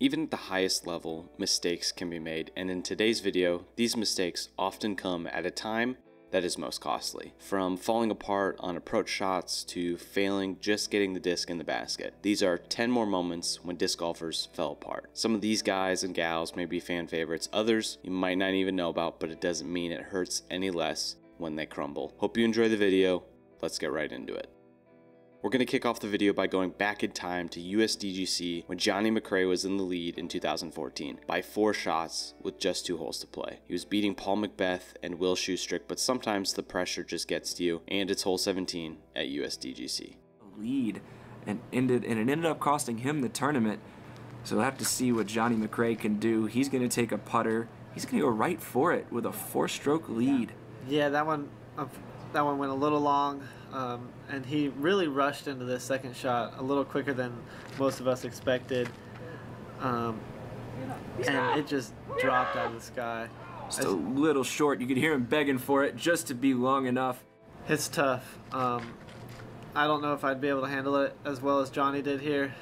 Even at the highest level, mistakes can be made, and in today's video, these mistakes often come at a time that is most costly. From falling apart on approach shots to failing just getting the disc in the basket. These are 10 more moments when disc golfers fell apart. Some of these guys and gals may be fan favorites, others you might not even know about, but it doesn't mean it hurts any less when they crumble. Hope you enjoy the video. Let's get right into it. We're going to kick off the video by going back in time to USDGC when JohnE McRae was in the lead in 2014 by 4 shots with just 2 holes to play. He was beating Paul McBeth and Will Schusterick, but sometimes the pressure just gets to you, and it's hole 17 at USDGC. Lead and it ended up costing him the tournament. So we'll have to see what JohnE McRae can do. He's going to take a putter. He's going to go right for it with a 4-stroke lead. Yeah, that one went a little long. And he really rushed into this second shot a little quicker than most of us expected. And it just dropped out of the sky. Just a little short. You could hear him begging for it just to be long enough. It's tough. I don't know if I'd be able to handle it as well as JohnE did here.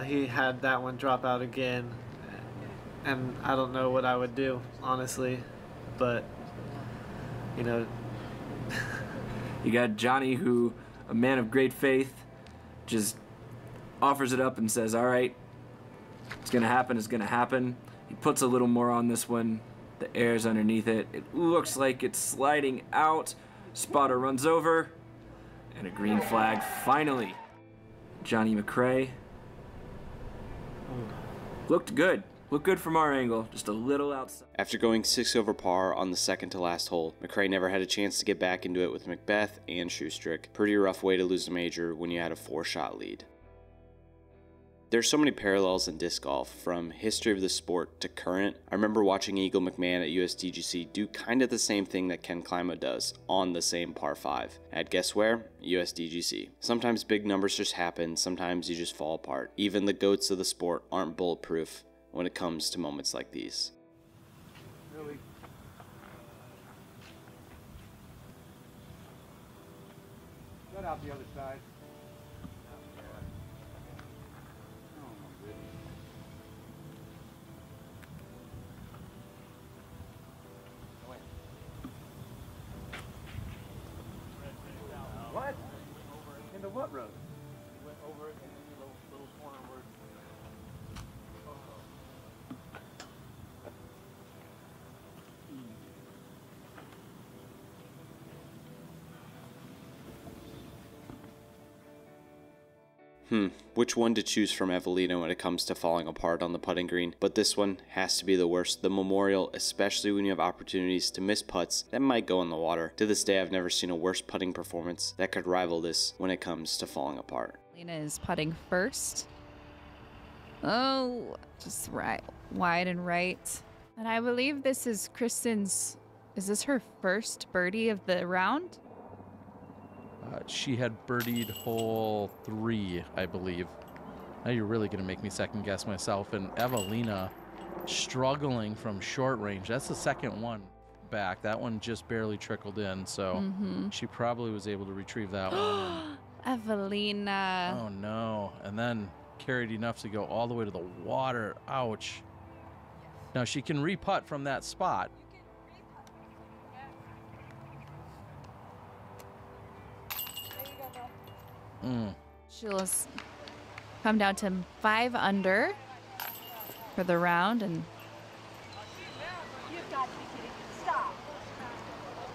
He had that one drop out again. And I don't know what I would do, honestly. But, you know... You got JohnE, who, a man of great faith, just offers it up and says, all right, it's going to happen, it's going to happen. He puts a little more on this one. The air's underneath it. It looks like it's sliding out. Spotter runs over, and a green flag finally. JohnE McRae looked good. Looked good from our angle, just a little outside. After going 6 over par on the second to last hole, McRae never had a chance to get back into it with McBeth and Schusterick. Pretty rough way to lose a major when you had a 4-shot lead. There's so many parallels in disc golf, from history of the sport to current. I remember watching Eagle McMahon at USDGC do kind of the same thing that Ken Climo does on the same par 5. At guess where? USDGC. Sometimes big numbers just happen, sometimes you just fall apart. Even the goats of the sport aren't bulletproof when it comes to moments like these. Really? Get out the other side. Oh my goodness. What? Into what road? He went over it in the little corner where... Which one to choose from Eveliina when it comes to falling apart on the putting green, but this one has to be the worst. The Memorial, especially when you have opportunities to miss putts that might go in the water. To this day, I've never seen a worse putting performance that could rival this when it comes to falling apart. Eveliina is putting first. Oh, just right, wide and right. And I believe this is Kristen's, is this her first birdie of the round? She had birdied hole 3, I believe. Now you're really going to make me second guess myself. And Eveliina struggling from short range. That's the second one back. That one just barely trickled in, so she probably was able to retrieve that one. Eveliina. Oh no. And then carried enough to go all the way to the water. Ouch. Now she can re-putt from that spot. She'll come down to 5 under for the round, and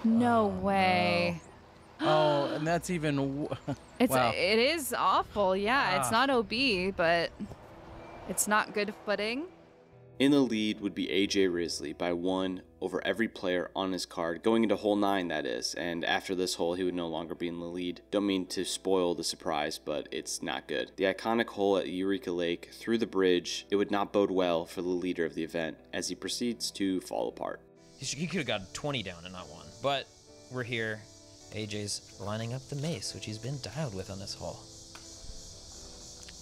no way. Oh, and that's even It's wow. It is awful. Yeah, it's not OB, but it's not good footing. In the lead would be AJ Risley by 1 over every player on his card, going into hole 9 that is, and after this hole he would no longer be in the lead. Don't mean to spoil the surprise, but it's not good. The iconic hole at Eureka Lake through the bridge, it would not bode well for the leader of the event as he proceeds to fall apart. He could have got 20 down and not 1, but we're here. AJ's lining up the mace, which he's been dialed with on this hole.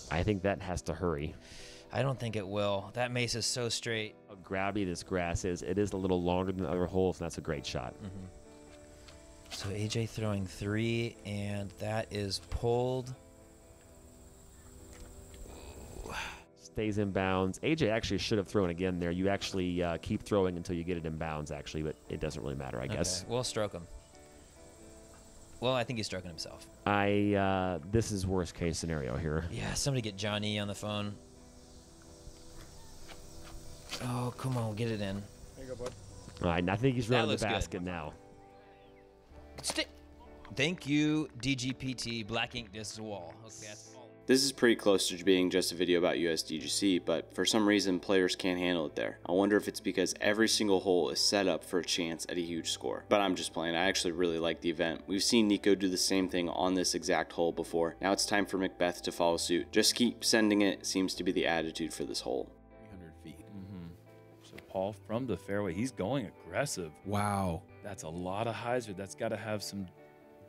I think that has to hurry. I don't think it will. That mace is so straight. How grabby this grass is. It is a little longer than other holes, and that's a great shot. So AJ throwing 3, and that is pulled. stays in bounds. AJ actually should have thrown again there. You actually keep throwing until you get it in bounds, actually, but it doesn't really matter, I guess. We'll stroke him. Well, I think he's stroking himself. This is worst case scenario here. Yeah, somebody get JohnE on the phone. Oh, come on, get it in. There you go, bud. All right, and I think he's running the looks good. basket now. Thank you, DGPT, Black Ink Disc Wall. Okay, that's all. This is pretty close to being just a video about USDGC, but for some reason players can't handle it there. I wonder if it's because every single hole is set up for a chance at a huge score. But I'm just playing, I actually really like the event. We've seen Nico do the same thing on this exact hole before. Now it's time for McBeth to follow suit. Just keep sending it seems to be the attitude for this hole. 300 feet. So Paul from the fairway, he's going aggressive. Wow. That's a lot of hyzer. That's got to have some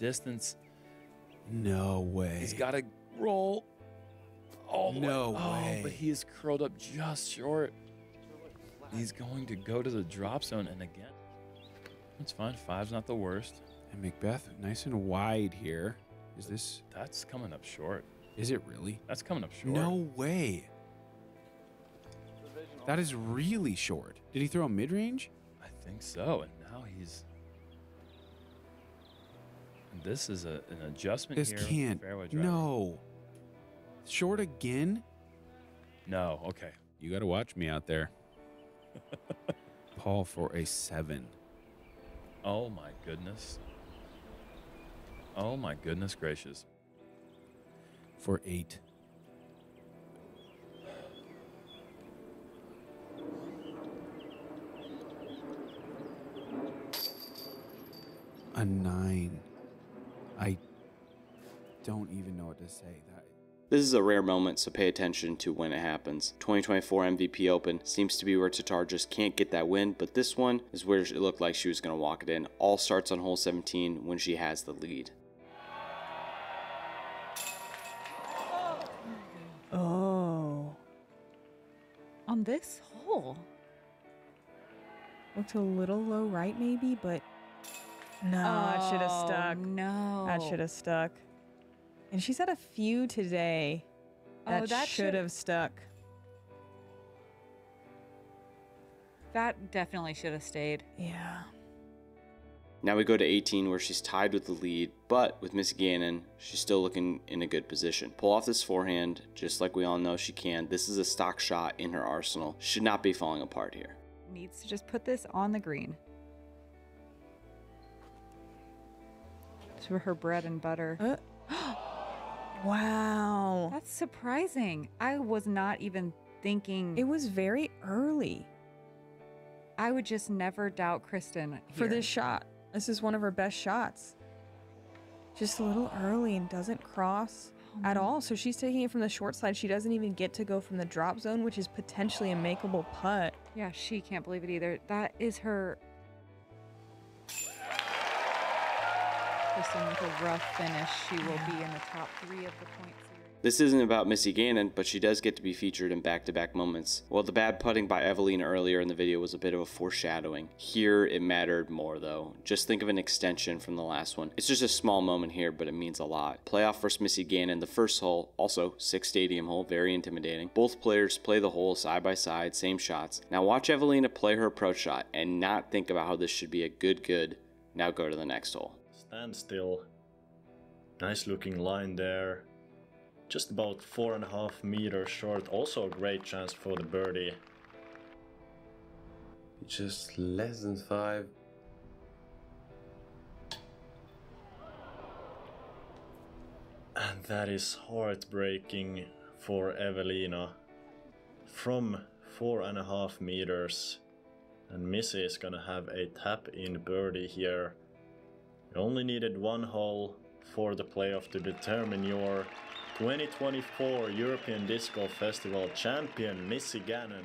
distance. No way. He's got to roll all the No way. way. Oh, but he is curled up just short. He's going to go to the drop zone, and again, it's fine. 5's not the worst. And McBeth, nice and wide here. Is this? That's coming up short. Is it really? That's coming up short. No way. That is really short. Did he throw a mid-range? I think so, and now he's... And this is an adjustment This here. with can't. the fairway driver. No. Short again? No, okay. You got to watch me out there. Paul for a 7. Oh my goodness. Oh my goodness gracious. For 8. A 9. I don't even know what to say. This is a rare moment, so pay attention to when it happens. 2024 MVP Open seems to be where Tattar just can't get that win, but this one is where it looked like she was going to walk it in. All starts on hole 17 when she has the lead. Oh. On this hole. Looked a little low right maybe, but no, that should have stuck. No. That should have stuck. And she's had a few today. That should have stuck. That definitely should have stayed. Yeah. Now we go to 18 where she's tied with the lead, but with Missy Gannon, she's still looking in a good position. Pull off this forehand, just like we all know she can. This is a stock shot in her arsenal. Should not be falling apart here. Needs to just put this on the green. To her bread and butter. Wow. That's surprising. I was not even thinking. It was very early. I would just never doubt Kristen here. For this shot. This is one of her best shots. Just a little early and doesn't cross at all. So she's taking it from the short side. She doesn't even get to go from the drop zone, which is potentially a makeable putt. Yeah, she can't believe it either. That is her. Kristen with a rough finish. She will be in the top 3 of the point series. This isn't about Missy Gannon, but she does get to be featured in back-to-back moments. While the bad putting by Eveliina earlier in the video was a bit of a foreshadowing, here it mattered more though. Just think of an extension from the last one. It's just a small moment here, but it means a lot. Playoff versus Missy Gannon, the first hole, also 6 stadium hole, very intimidating. Both players play the hole side by side, same shots. Now watch Eveliina play her approach shot and not think about how this should be a good. Now go to the next hole. Stand still. Nice looking line there. Just about 4.5 meters short. Also a great chance for the birdie. Just less than 5. And that is heartbreaking for Eveliina. From 4.5 meters. And Missy is gonna have a tap-in birdie here. You only needed 1 hole for the playoff to determine your 2024 European Disc Golf Festival champion, Missy Gannon.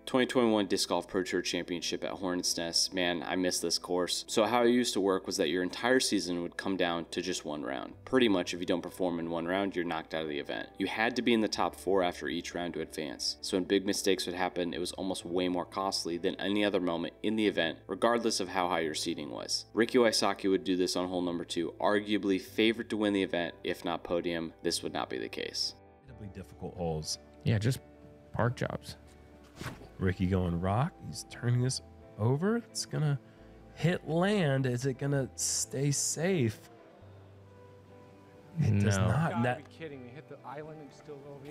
2021 Disc Golf Pro Tour Championship at Hornets Nest. Man, I miss this course. So how it used to work was that your entire season would come down to just 1 round. Pretty much if you don't perform in 1 round, you're knocked out of the event. You had to be in the top 4 after each round to advance. So when big mistakes would happen, it was almost way more costly than any other moment in the event, regardless of how high your seeding was. Ricky Wysocki would do this on hole number 2, arguably favored to win the event, if not podium. This would not be the case. Incredibly difficult holes. Yeah, just park jobs. Ricky going rock. He's turning this over. It's going to hit land. Is it going to stay safe? It does not. You gotta be kidding me. Hit the island and still OB.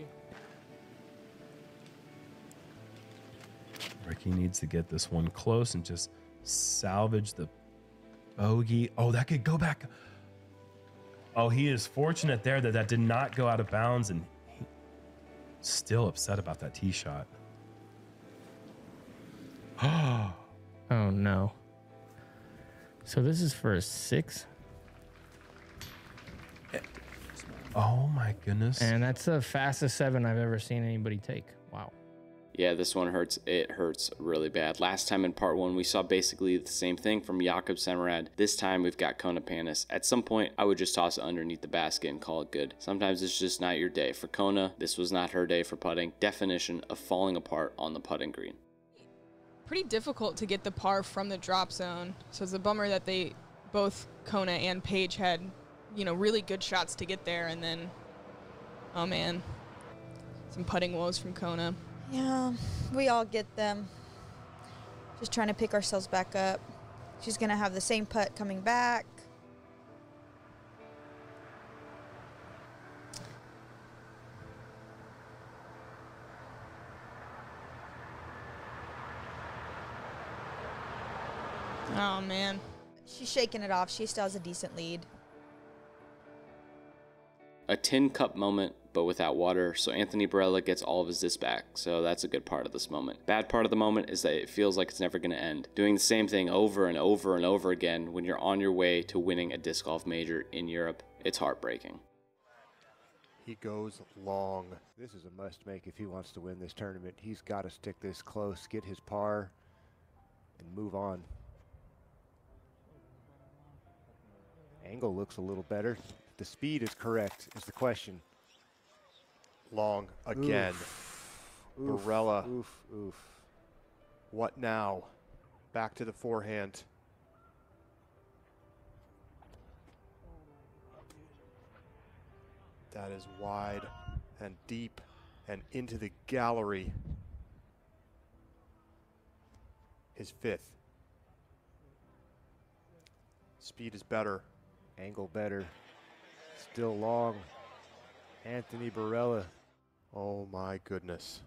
Ricky needs to get this one close and just salvage the bogey. Oh, that could go back. Oh, he is fortunate there that did not go out of bounds, and he's still upset about that tee shot. Oh no. So this is for a 6. Oh my goodness. And that's the fastest 7 I've ever seen anybody take. Wow. Yeah, this one hurts. It hurts really bad. Last time in part 1, we saw basically the same thing from Jakob Semrad. This time we've got Kona Panis. At some point, I would just toss it underneath the basket and call it good. Sometimes it's just not your day. For Kona, this was not her day for putting. Definition of falling apart on the putting green. Pretty difficult to get the par from the drop zone. So it's a bummer that they, both Kona and Paige, had, you know, really good shots to get there, and then, oh man, some putting woes from Kona. Yeah, we all get them. Just trying to pick ourselves back up. She's going to have the same putt coming back. Oh man. She's shaking it off. She still has a decent lead. A tin cup moment, but without water, so Anthony Barela gets all of his disc back, so that's a good part of this moment. Bad part of the moment is that it feels like it's never going to end. Doing the same thing over and over and over again when you're on your way to winning a disc golf major in Europe, it's heartbreaking. He goes long. This is a must-make if he wants to win this tournament. He's got to stick this close, get his par, and move on. Angle looks a little better. The speed is correct, is the question. Long again. Oof, Barela. Oof, oof. What now? Back to the forehand. That is wide and deep and into the gallery. His 5th. Speed is better. Angle better. Still long. Anthony Barela. Oh my goodness.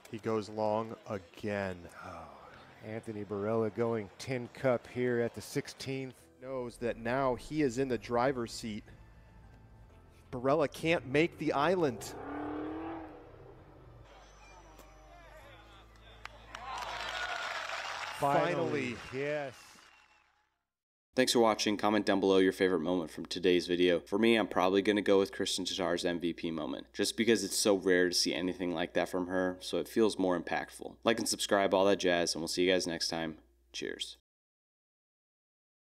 He goes long again. Oh, Anthony Barela going tin cup here at the 16th. Knows that now he is in the driver's seat. Barela can't make the island. Finally. Yes. Thanks for watching. Comment down below your favorite moment from today's video. For me, I'm probably going to go with Kristin Tattar's MVP moment, just because it's so rare to see anything like that from her, so it feels more impactful. Like and subscribe, all that jazz, and we'll see you guys next time. Cheers.